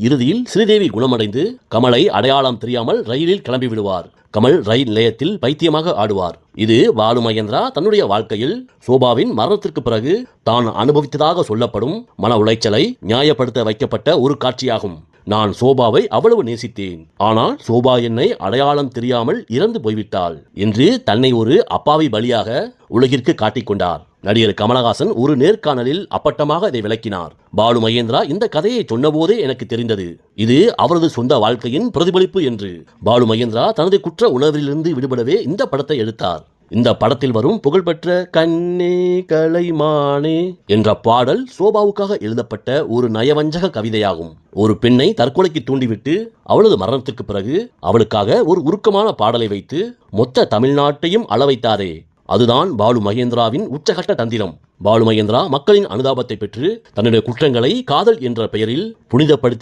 இறுதியில் ஸ்ரீதேவி குணமடைந்து கமலை அடையாளம் தெரியாமல் ரயிலில் கிளம்பி விடுவார். கமல் ரயில் நிலையத்தில் பைத்தியமாக ஆடுவார். இது பாலு மகேந்திரா தன்னுடைய வாழ்க்கையில் சோபாவின் மரணத்திற்கு பிறகு தான் அனுபவித்ததாக சொல்லப்படும் மன உளைச்சலை நியாயப்படுத்த வைக்கப்பட்ட ஒரு காட்சியாகும். நான் சோபாவை அவ்வளவு நேசித்தேன், ஆனால் சோபா என்னை அடையாளம் தெரியாமல் இறந்து போய்விட்டாள் என்று தன்னை ஒரு அப்பாவி பலியாக உலகிற்கு காட்டிக்கொண்டார். நடிகர் கமலஹாசன் ஒரு நேர்காணலில் அப்பட்டமாக இதை விளக்கினார். பாலு மகேந்திரா இந்த கதையை சொன்னபோதே எனக்கு தெரிந்தது, இது அவரது சொந்த வாழ்க்கையின் பிரதிபலிப்பு என்று. பாலு மகேந்திரா தனது குற்ற உணர்விலிருந்து விடுபடவே இந்த படத்தை எடுத்தார். இந்த படத்தில் வரும் புகழ்பெற்ற கண்ணே கலைமானே என்ற பாடல் சோபாவுக்காக எழுதப்பட்ட ஒரு நயவஞ்சக கவிதையாகும். ஒரு பெண்ணை தற்கொலைக்கு தூண்டிவிட்டு அவளது மரணத்திற்கு பிறகு அவளுக்காக ஒரு உருக்கமான பாடலை வைத்து மொத்த தமிழ்நாட்டையும் அளவைத்தாரே, அதுதான் பாலு மகேந்திராவின் உச்சகட்ட தந்திரம். பாலு மகேந்திரா மக்களின் அனுதாபத்தை பெற்று தன்னுடைய குற்றங்களை காதல் என்ற பெயரில் புனிதப்படுத்தி